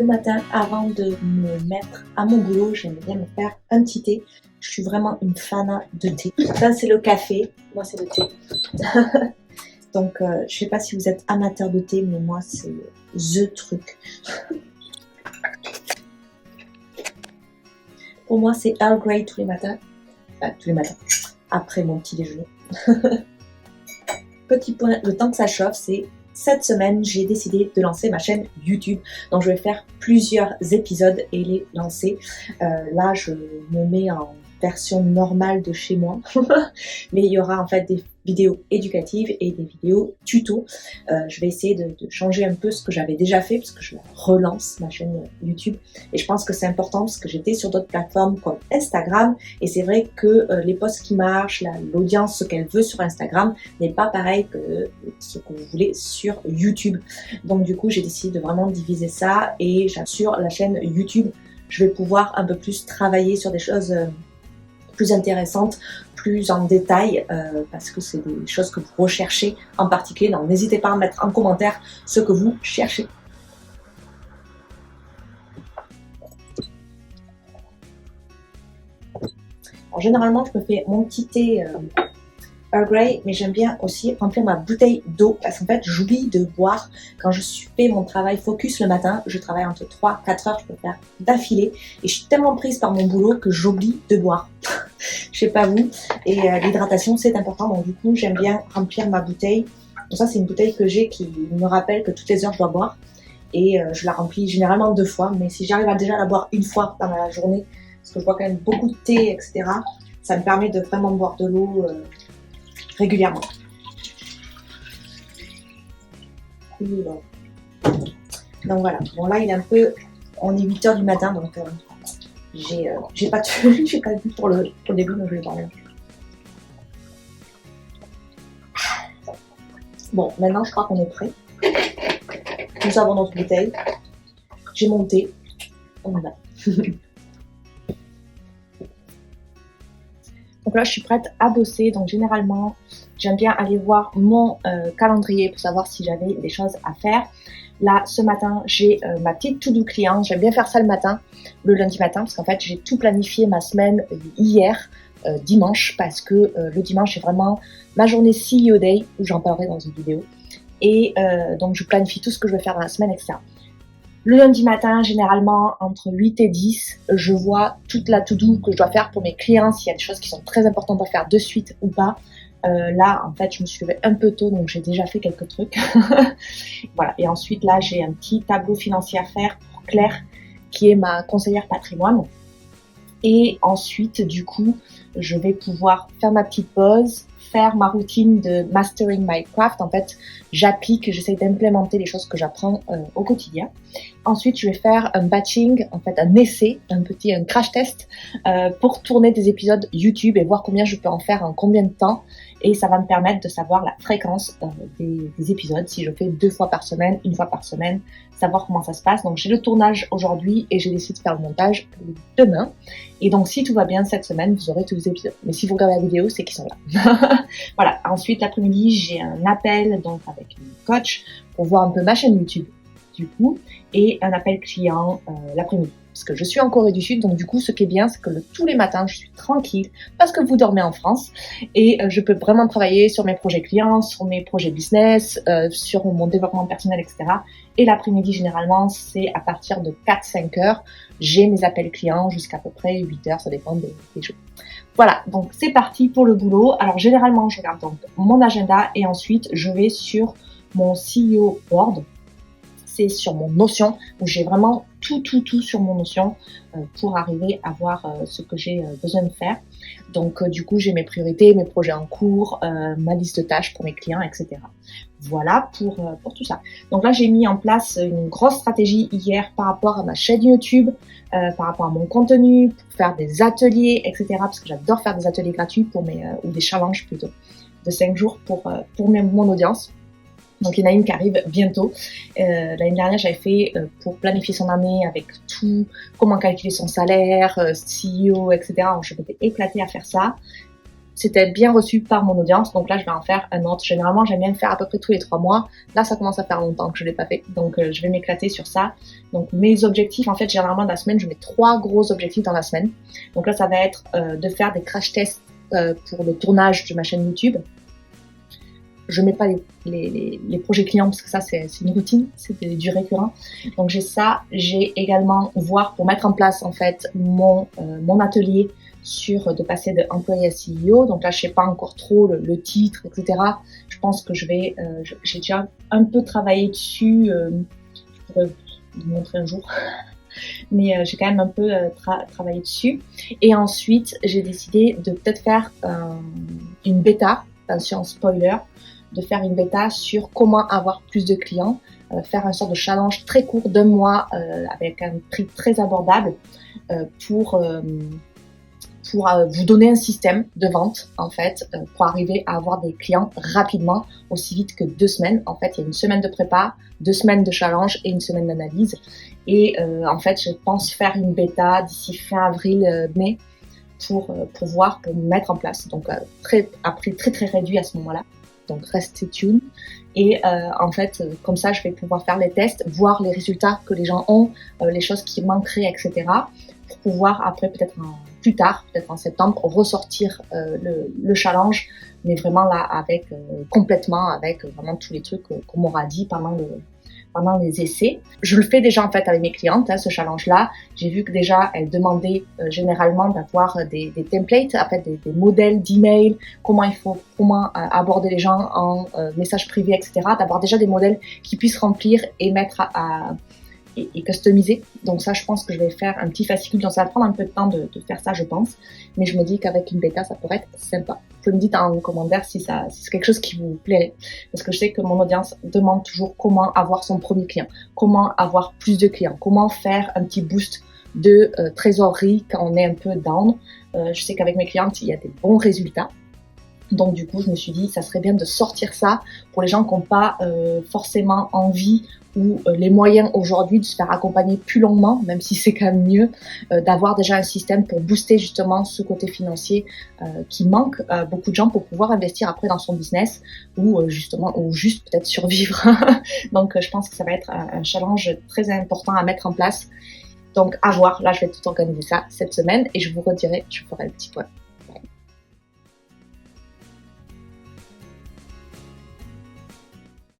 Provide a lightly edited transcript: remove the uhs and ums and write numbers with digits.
Le matin, avant de me mettre à mon boulot, j'aime bien me faire un petit thé. Je suis vraiment une fan de thé. Ça, c'est le café. Moi, c'est le thé. Donc, je ne sais pas si vous êtes amateur de thé, mais moi, c'est THE truc. Pour moi, c'est Earl Grey tous les matins. Enfin, tous les matins. Après mon petit déjeuner. Petit point, le temps que ça chauffe, c'est cette semaine, j'ai décidé de lancer ma chaîne YouTube. Donc, je vais faire plusieurs épisodes et les lancer. Là, je me mets en version normale de chez moi. Mais il y aura en fait des vidéos éducatives et des vidéos tuto. Je vais essayer de changer un peu ce que j'avais déjà fait parce que je relance ma chaîne YouTube. Et je pense que c'est important parce que j'étais sur d'autres plateformes comme Instagram. Et c'est vrai que les posts qui marchent, l'audience, ce qu'elle veut sur Instagram n'est pas pareil que ce que vous voulez sur YouTube. Donc du coup, j'ai décidé de vraiment diviser ça. Et sur la chaîne YouTube, je vais pouvoir un peu plus travailler sur des choses plus intéressantes, plus en détail, parce que c'est des choses que vous recherchez en particulier. Donc n'hésitez pas à mettre en commentaire ce que vous cherchez. Alors, généralement, je me fais mon petit thé Earl Grey, mais j'aime bien aussi remplir ma bouteille d'eau parce qu'en fait, j'oublie de boire quand je fais mon travail focus le matin. Je travaille entre 3-4 heures, je peux faire d'affilée et je suis tellement prise par mon boulot que j'oublie de boire. Je sais pas vous. Et l'hydratation, c'est important. Donc du coup, j'aime bien remplir ma bouteille. Donc, ça, c'est une bouteille que j'ai qui me rappelle que toutes les heures, je dois boire. Et je la remplis généralement 2 fois. Mais si j'arrive à déjà la boire une fois dans la journée, parce que je bois quand même beaucoup de thé, etc., ça me permet de vraiment boire de l'eau régulièrement. Donc voilà. Bon là, il est un peu... On est 8 heures du matin, donc j'ai pas de but pour le début, donc je vais parler. Bon, maintenant je crois qu'on est prêt. Nous avons notre bouteille. J'ai mon thé. On y va. Donc là, je suis prête à bosser. Donc généralement, j'aime bien aller voir mon calendrier pour savoir si j'avais des choses à faire. Là, ce matin, j'ai ma petite to-do client. J'aime bien faire ça le lundi matin, parce qu'en fait, j'ai tout planifié ma semaine hier, dimanche, parce que le dimanche, c'est vraiment ma journée CEO Day, où j'en parlerai dans une vidéo. Et donc, je planifie tout ce que je vais faire dans la semaine, etc. Le lundi matin, généralement, entre 8 et 10, je vois toute la to-do que je dois faire pour mes clients, s'il y a des choses qui sont très importantes à faire de suite ou pas. Là, en fait, je me suis levée un peu tôt, donc j'ai déjà fait quelques trucs. Voilà. Et ensuite, là, j'ai un petit tableau financier à faire pour Claire, qui est ma conseillère patrimoine. Et ensuite, du coup, je vais pouvoir faire ma petite pause, faire ma routine de Mastering My Craft. En fait, j'essaie d'implémenter les choses que j'apprends au quotidien. Ensuite, je vais faire un batching, en fait un essai, un crash test pour tourner des épisodes YouTube et voir combien je peux en faire en combien de temps. Et ça va me permettre de savoir la fréquence des épisodes, si je fais 2 fois par semaine, 1 fois par semaine, savoir comment ça se passe. Donc j'ai le tournage aujourd'hui et j'ai décidé de faire le montage demain. Et donc si tout va bien cette semaine, vous aurez tous les épisodes. Mais si vous regardez la vidéo, c'est qu'ils sont là. Voilà. Ensuite, l'après-midi, j'ai un appel donc avec une coach pour voir un peu ma chaîne YouTube du coup, et un appel client l'après-midi. Parce que je suis en Corée du Sud, donc du coup, ce qui est bien, c'est que tous les matins, je suis tranquille, parce que vous dormez en France, et je peux vraiment travailler sur mes projets clients, sur mes projets business, sur mon développement personnel, etc. Et l'après-midi, généralement, c'est à partir de 4-5 heures, j'ai mes appels clients jusqu'à peu près 8 heures, ça dépend des jours. Voilà, donc c'est parti pour le boulot. Alors généralement, je regarde donc mon agenda, et ensuite, je vais sur mon CEO Board, c'est sur mon Notion, où j'ai vraiment tout sur mon Notion pour arriver à voir ce que j'ai besoin de faire. Donc du coup, j'ai mes priorités, mes projets en cours, ma liste de tâches pour mes clients, etc. Voilà pour tout ça. Donc là, j'ai mis en place une grosse stratégie hier par rapport à ma chaîne YouTube, par rapport à mon contenu, pour faire des ateliers, etc. Parce que j'adore faire des ateliers gratuits ou des challenges plutôt, de 5 jours pour mon audience. Donc il y en a une qui arrive bientôt. L'année dernière, j'avais fait pour planifier son année avec tout, comment calculer son salaire, CEO, etc. Alors, je m'étais éclatée à faire ça. c'était bien reçu par mon audience, donc là je vais en faire un autre. Généralement j'aime bien le faire à peu près tous les 3 mois. Là ça commence à faire longtemps que je l'ai pas fait, donc je vais m'éclater sur ça. Donc mes objectifs, en fait généralement dans la semaine, je mets 3 gros objectifs dans la semaine. Donc là ça va être de faire des crash tests pour le tournage de ma chaîne YouTube. Je mets pas les projets clients parce que ça c'est une routine, c'est du récurrent. Donc j'ai ça, j'ai également voir pour mettre en place en fait mon atelier sur de passer de employé à CEO. Donc là je sais pas encore trop le titre, etc. Je pense que je vais, j'ai déjà un peu travaillé dessus. Je pourrais vous montrer un jour. Mais j'ai quand même un peu travaillé dessus. Et ensuite, j'ai décidé de peut-être faire une bêta, attention spoiler, de faire une bêta sur comment avoir plus de clients, faire un sort de challenge très court d'1 mois avec un prix très abordable pour vous donner un système de vente en fait pour arriver à avoir des clients rapidement, aussi vite que 2 semaines. En fait, il y a 1 semaine de prépa, 2 semaines de challenge et 1 semaine d'analyse. Et en fait, je pense faire une bêta d'ici fin avril, mai pour voir, pour mettre en place. Donc à prix très très réduit à ce moment-là. Donc restez tuned. Et en fait, comme ça, je vais pouvoir faire les tests, voir les résultats que les gens ont, les choses qui manqueraient, etc. Pour pouvoir après peut-être plus tard, peut-être en septembre, ressortir le challenge, mais vraiment là avec complètement avec vraiment tous les trucs qu'on m'aura dit pendant les essais. Je le fais déjà en fait avec mes clientes, ce challenge-là. J'ai vu que déjà elles demandaient généralement d'avoir des templates, en fait des modèles d'email, comment aborder les gens en message privé, etc. D'avoir déjà des modèles qui puissent remplir et mettre et customiser. Donc ça, je pense que je vais faire un petit fascicule. Donc ça va prendre un peu de temps de faire ça, je pense. Mais je me dis qu'avec une bêta, ça pourrait être sympa. Vous pouvez me dire en commentaire si c'est quelque chose qui vous plairait. Parce que je sais que mon audience demande toujours comment avoir son premier client, comment avoir plus de clients, comment faire un petit boost de trésorerie quand on est un peu down. Je sais qu'avec mes clientes, il y a des bons résultats. Donc du coup, je me suis dit, ça serait bien de sortir ça pour les gens qui n'ont pas forcément envie ou les moyens aujourd'hui de se faire accompagner plus longuement, même si c'est quand même mieux d'avoir déjà un système pour booster justement ce côté financier qui manque beaucoup de gens pour pouvoir investir après dans son business ou justement ou juste peut-être survivre. Donc je pense que ça va être un challenge très important à mettre en place. Donc à voir, là je vais tout organiser ça cette semaine et je vous redirai, je ferai le petit point.